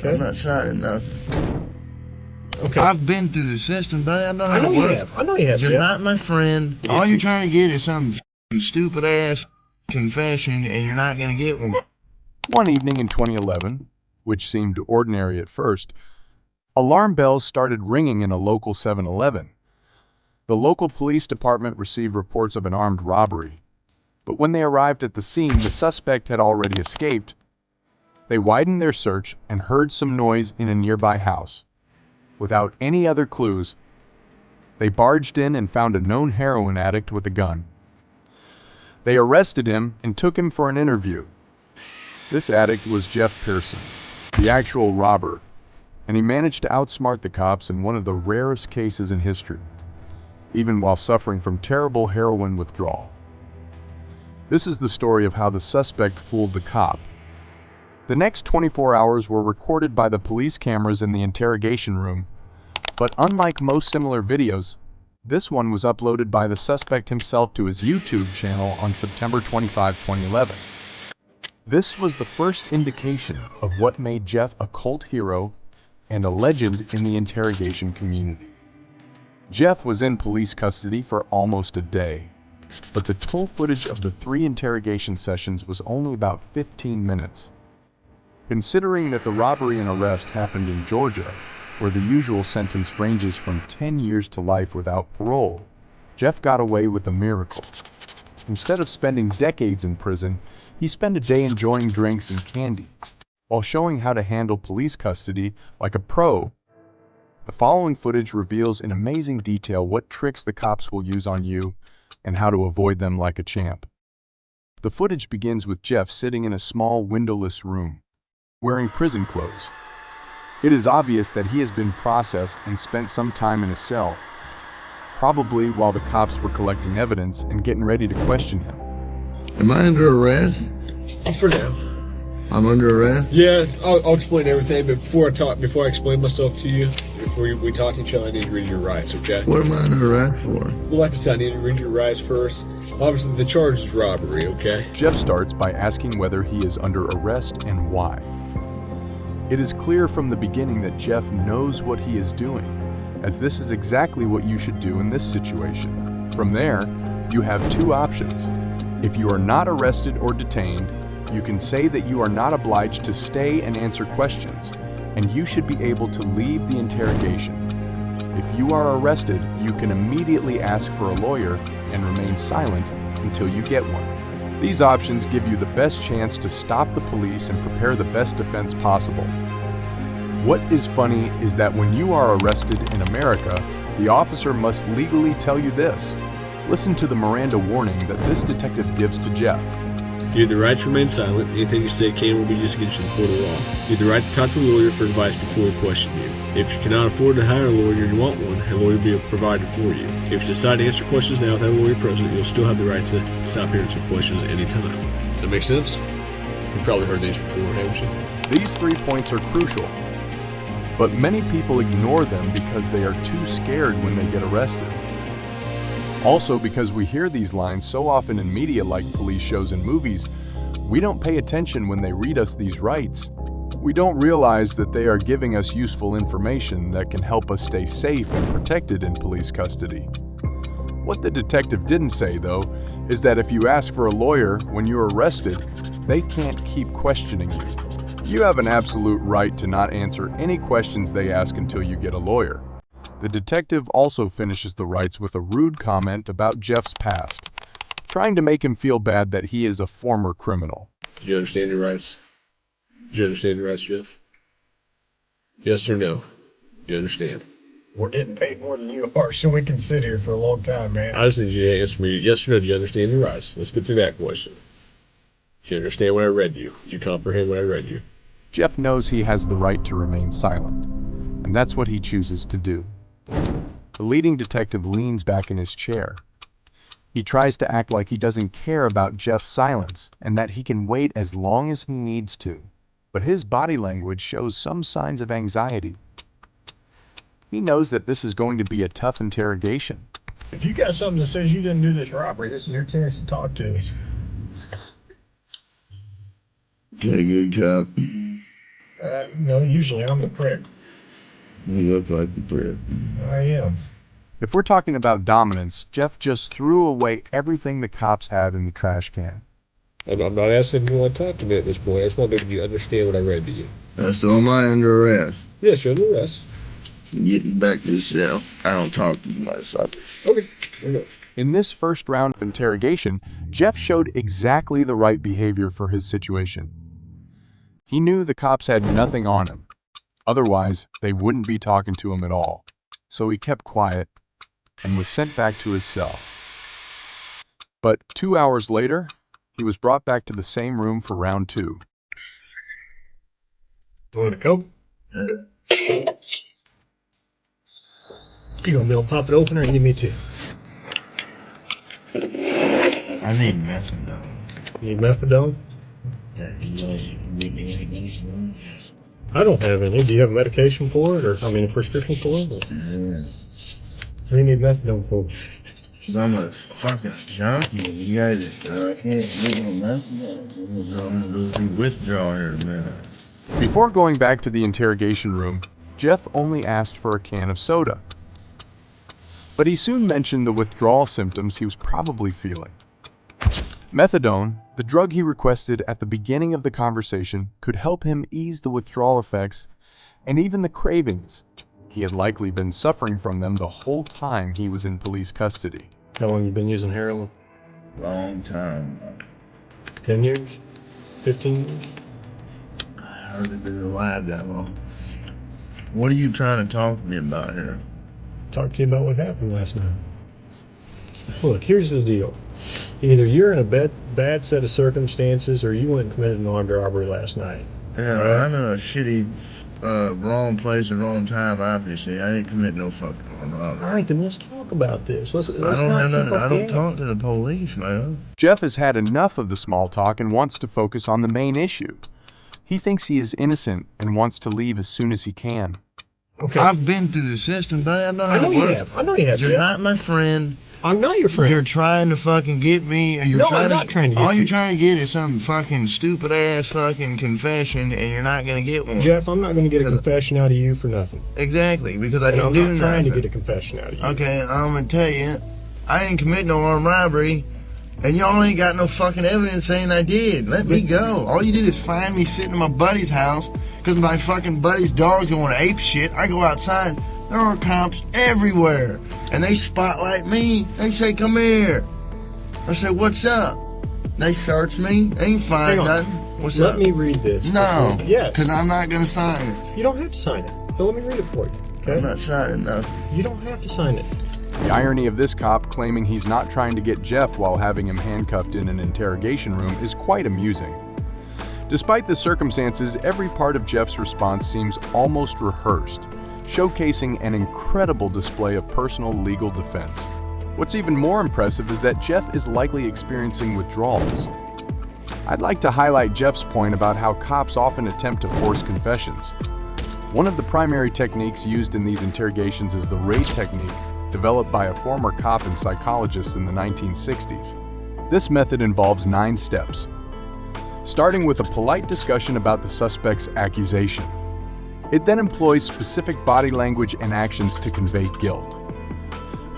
I'm not signing nothing. Okay. I've been through the system, buddy. I know how I know it you works. have. I know you have. You're Jeff. not my friend. Yes, All you- you're trying to get is some stupid ass confession, and you're not gonna get one. One evening in 2011, which seemed ordinary at first, alarm bells started ringing in a local 7-Eleven. The local police department received reports of an armed robbery, but when they arrived at the scene, the suspect had already escaped. They widened their search and heard some noise in a nearby house. Without any other clues, they barged in and found a known heroin addict with a gun. They arrested him and took him for an interview. This addict was Jeff Pearson, the actual robber, and he managed to outsmart the cops in one of the rarest cases in history, even while suffering from terrible heroin withdrawal. This is the story of how the suspect fooled the cop. The next 24 hours were recorded by the police cameras in the interrogation room, but unlike most similar videos, this one was uploaded by the suspect himself to his YouTube channel on September 25, 2011. This was the first indication of what made Jeff a cult hero and a legend in the interrogation community. Jeff was in police custody for almost a day, but the total footage of the 3 interrogation sessions was only about 15 minutes. Considering that the robbery and arrest happened in Georgia, where the usual sentence ranges from 10 years to life without parole, Jeff got away with a miracle. Instead of spending decades in prison, he spent a day enjoying drinks and candy, while showing how to handle police custody like a pro. The following footage reveals in amazing detail what tricks the cops will use on you and how to avoid them like a champ. The footage begins with Jeff sitting in a small windowless room, wearing prison clothes. It is obvious that he has been processed and spent some time in a cell, probably while the cops were collecting evidence and getting ready to question him. Am I under arrest? For now. I'm under arrest? Yeah, I'll explain everything, but before I explain myself to you, before we talk to each other, I need to read your rights, okay? What am I under arrest for? Well, like I said, I need to read your rights first. Obviously, the charge is robbery, okay? Jeff starts by asking whether he is under arrest and why. It is clear from the beginning that Jeff knows what he is doing, as this is exactly what you should do in this situation. From there, you have 2 options. If you are not arrested or detained, you can say that you are not obliged to stay and answer questions, and you should be able to leave the interrogation. If you are arrested, you can immediately ask for a lawyer and remain silent until you get one. These options give you the best chance to stop the police and prepare the best defense possible. What is funny is that when you are arrested in America, the officer must legally tell you this. Listen to the Miranda warning that this detective gives to Jeff. You have the right to remain silent. Anything you say can or will be used against you in the court of law. You have the right to talk to a lawyer for advice before we question you. If you cannot afford to hire a lawyer and you want one, a lawyer will be provided for you. If you decide to answer questions now without a lawyer present, you'll still have the right to stop answering questions at any time. Does that make sense? You've probably heard these before, haven't you? These 3 points are crucial, but many people ignore them because they are too scared when they get arrested. Also, because we hear these lines so often in media like police shows and movies, we don't pay attention when they read us these rights. We don't realize that they are giving us useful information that can help us stay safe and protected in police custody. What the detective didn't say, though, is that if you ask for a lawyer when you're arrested, they can't keep questioning you. You have an absolute right to not answer any questions they ask until you get a lawyer. The detective also finishes the rights with a rude comment about Jeff's past, trying to make him feel bad that he is a former criminal. Do you understand your rights? Do you understand your rights, Jeff? Yes or no? You understand? We're getting paid more than you are, so we can sit here for a long time, man. I just need you to answer me yes or no. Do you understand your rights? Let's get to that question. Do you understand what I read you? Do you comprehend what I read you? Jeff knows he has the right to remain silent, and that's what he chooses to do. The leading detective leans back in his chair. He tries to act like he doesn't care about Jeff's silence and that he can wait as long as he needs to, but his body language shows some signs of anxiety. He knows that this is going to be a tough interrogation. If you got something that says you didn't do this robbery, this is your chance to talk to us. Okay, good cop. No, usually I'm the prick. You look like the prick. I am. If we're talking about dominance, Jeff just threw away everything the cops had in the trash can. I'm not asking if you want to talk to me at this point. I just want to make you understand what I read to you. So am I under arrest? Yes, you're under arrest. Getting back to the cell. I don't talk to myself. Okay. Okay. In this first round of interrogation, Jeff showed exactly the right behavior for his situation. He knew the cops had nothing on him. Otherwise, they wouldn't be talking to him at all. So he kept quiet and was sent back to his cell. But 2 hours later, he was brought back to the same room for round 2. Want a Coke? You gonna be able to pop it open or you need me to? I need methadone. You need methadone? Yeah. I don't have any. Do you have a medication for it, or a prescription for it? Or? What do you need methadone for? I'm a fucking junkie. You guys, I can't get no methadone. I'm gonna go through withdrawal here in a minute. Before going back to the interrogation room, Jeff only asked for a can of soda. But he soon mentioned the withdrawal symptoms he was probably feeling. Methadone, the drug he requested at the beginning of the conversation, could help him ease the withdrawal effects and even the cravings. He had likely been suffering from them the whole time he was in police custody. How long you been using heroin? Long time. 10 years? 15 years? I hardly been alive that long. What are you trying to talk to me about here? Talk to you about what happened last night. Look, here's the deal. Either you're in a bad set of circumstances or you went and committed an armed robbery last night. Yeah, Right. I'm in a shitty, wrong place at wrong time, obviously. I didn't commit no fucking wrong robbery. All right, then let's talk about this. Let's I not don't have keep nothing. up I the don't act. talk to the police, man. Jeff has had enough of the small talk and wants to focus on the main issue. He thinks he is innocent and wants to leave as soon as he can. Okay. I've been through the system, but I know how I know it you works. have. I know you have. You're Jeff. not my friend. I'm not your friend. You're trying to fucking get me. Or you're No, trying I'm not trying to get all you. you're trying to get is some fucking stupid ass fucking confession, and you're not gonna get one. Jeff, I'm not going to get a confession out of you for nothing. Exactly, because I And didn't I'm do not trying to nothing. get a confession out of you. Okay, I'm gonna tell you, I didn't commit no armed robbery, and y'all ain't got no fucking evidence saying I did. Let me go. All you did is find me sitting in my buddy's house because my fucking buddy's dog's going ape shit. I go outside, there are cops everywhere, and they spotlight me. They say, "Come here." I say, "What's up?" They search me. They ain't find Hang on. nothing. What's Let up? me read this. No. Yes. Because I'm not gonna sign it. You don't have to sign it. But let me read it for you. Okay? I'm not signing nothing. You don't have to sign it. The irony of this cop claiming he's not trying to get Jeff while having him handcuffed in an interrogation room is quite amusing. Despite the circumstances, every part of Jeff's response seems almost rehearsed, showcasing an incredible display of personal legal defense. What's even more impressive is that Jeff is likely experiencing withdrawals. I'd like to highlight Jeff's point about how cops often attempt to force confessions. One of the primary techniques used in these interrogations is the raid technique, developed by a former cop and psychologist in the 1960s. This method involves 9 steps, starting with a polite discussion about the suspect's accusation. It then employs specific body language and actions to convey guilt.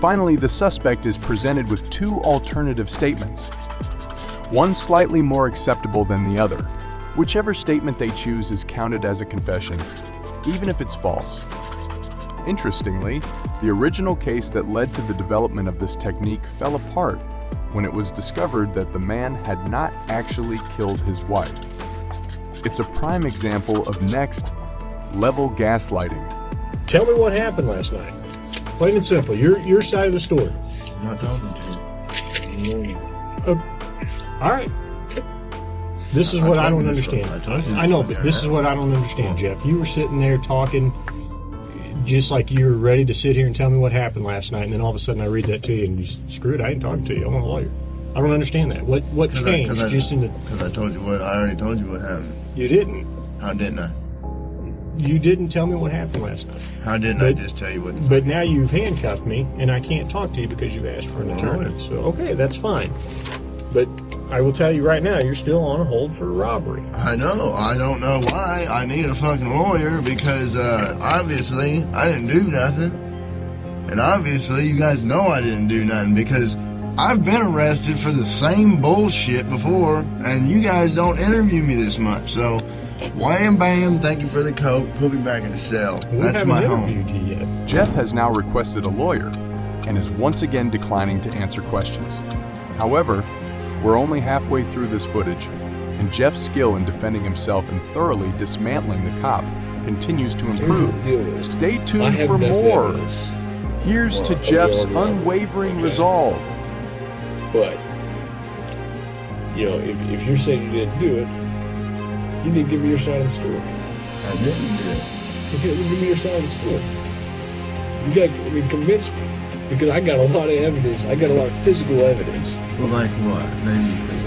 Finally, the suspect is presented with 2 alternative statements, one slightly more acceptable than the other. Whichever statement they choose is counted as a confession, even if it's false. Interestingly, the original case that led to the development of this technique fell apart when it was discovered that the man had not actually killed his wife. It's a prime example of next-level gaslighting. Tell me what happened last night. Plain and simple. Your side of the story. I'm not talking to you. All right. This is what I don't understand. I told you this I know, before. but this is what I don't understand, Jeff. You were sitting there talking just like you were ready to sit here and tell me what happened last night, and then all of a sudden I read that to you and you screw it, I ain't talking to you. I want a lawyer. I don't understand that. What changed just in the... Because I told you what, I already told you what happened. You didn't. How didn't I? You didn't tell me what happened last night. How didn't I just tell you what? But now you've handcuffed me, and I can't talk to you because you asked for an attorney. So, okay, that's fine. But I will tell you right now, you're still on hold for robbery. I know. I don't know why. I need a fucking lawyer because obviously I didn't do nothing. And obviously you guys know I didn't do nothing because I've been arrested for the same bullshit before and you guys don't interview me this much. So, wham bam, thank you for the coat, put me back in the cell. That's my home. Jeff has now requested a lawyer and is once again declining to answer questions. However, we're only halfway through this footage, and Jeff's skill in defending himself and thoroughly dismantling the cop continues to improve. Stay tuned for more. Here's to Jeff's unwavering resolve. But, you know, if you're saying you didn't do it, you need to give me your side of the story. I didn't do it. Okay, well, give me your side of the story. You got to convince me. Because I got a lot of evidence. I got a lot of physical evidence. Well, like what?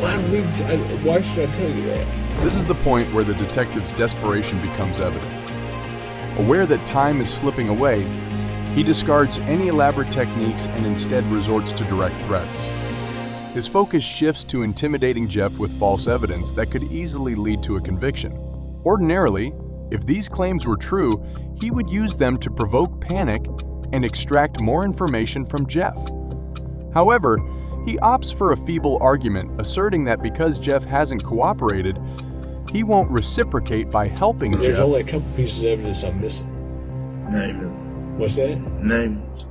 Why should I tell you that? This is the point where the detective's desperation becomes evident. Aware that time is slipping away, he discards any elaborate techniques and instead resorts to direct threats. His focus shifts to intimidating Jeff with false evidence that could easily lead to a conviction. Ordinarily, if these claims were true, he would use them to provoke panic and extract more information from Jeff. However, he opts for a feeble argument, asserting that because Jeff hasn't cooperated, he won't reciprocate by helping Jeff. There's only a couple pieces of evidence I'm missing. Name it. What's that? Name it.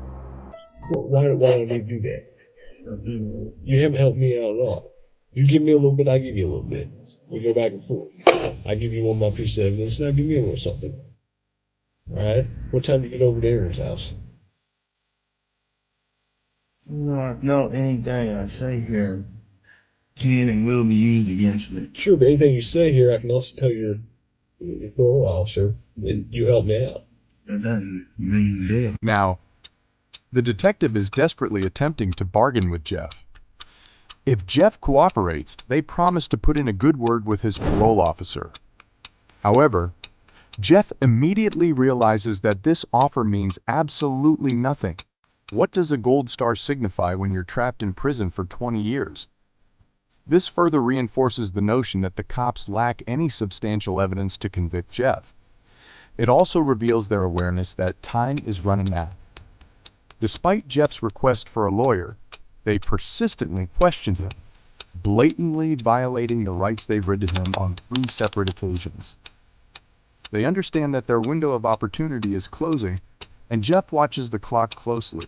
Why don't you do that? You haven't helped me out at all. You give me a little bit, I give you a little bit. We go back and forth. I give you one more piece of evidence, and I give you a little something. Alright? What time do you get over to Aaron's house? No, anything I say here can and will be used against me. Sure, but anything you say here, I can also tell your parole officer that you helped me out. That doesn't mean dead. Now, the detective is desperately attempting to bargain with Jeff. If Jeff cooperates, they promise to put in a good word with his parole officer. However, Jeff immediately realizes that this offer means absolutely nothing. What does a gold star signify when you're trapped in prison for 20 years? This further reinforces the notion that the cops lack any substantial evidence to convict Jeff. It also reveals their awareness that time is running out. Despite Jeff's request for a lawyer, they persistently question him, blatantly violating the rights they've written him on 3 separate occasions. They understand that their window of opportunity is closing, and Jeff watches the clock closely.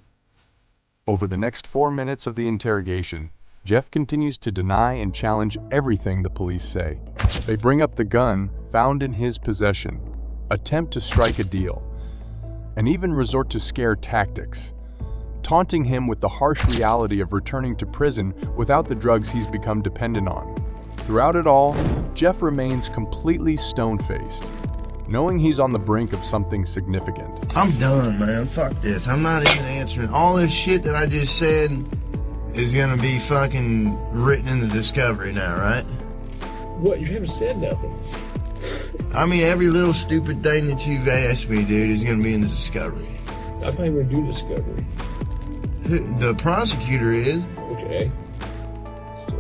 Over the next 4 minutes of the interrogation, Jeff continues to deny and challenge everything the police say. They bring up the gun found in his possession, attempt to strike a deal, and even resort to scare tactics, taunting him with the harsh reality of returning to prison without the drugs he's become dependent on. Throughout it all, Jeff remains completely stone-faced, knowing he's on the brink of something significant. I'm done, man. Fuck this. I'm not even answering. All this shit that I just said is gonna be fucking written in the discovery now, right? What? You haven't said nothing. I mean, every little stupid thing that you've asked me, dude, is gonna be in the discovery. I'm not even gonna do discovery. The prosecutor is. Okay. So,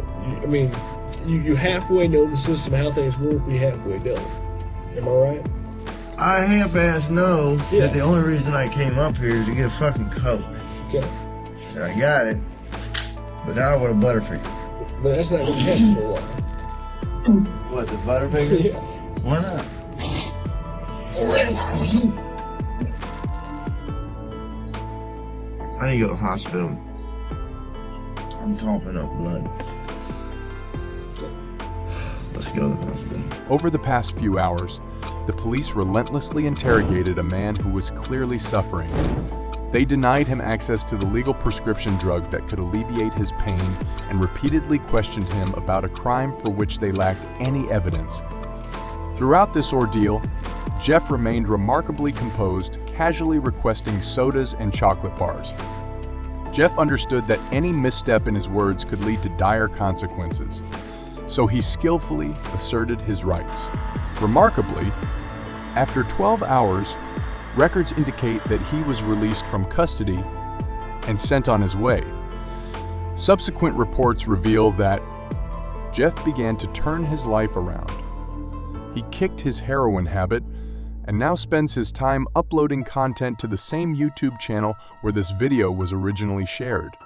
you halfway know the system, how things work, we halfway don't. Am I right? I half-ass know that the only reason I came up here is to get a fucking Coke. Okay. And I got it. But now I want a Butterfinger. But that's not gonna happen for a while. What, the Butterfinger? Yeah. Why not? I need to go to the hospital. I'm coughing up blood. Let's go to the hospital. Over the past few hours, the police relentlessly interrogated a man who was clearly suffering. They denied him access to the legal prescription drug that could alleviate his pain and repeatedly questioned him about a crime for which they lacked any evidence. Throughout this ordeal, Jeff remained remarkably composed, casually requesting sodas and chocolate bars. Jeff understood that any misstep in his words could lead to dire consequences, so he skillfully asserted his rights. Remarkably, after 12 hours, records indicate that he was released from custody and sent on his way. Subsequent reports reveal that Jeff began to turn his life around. He kicked his heroin habit and now spends his time uploading content to the same YouTube channel where this video was originally shared.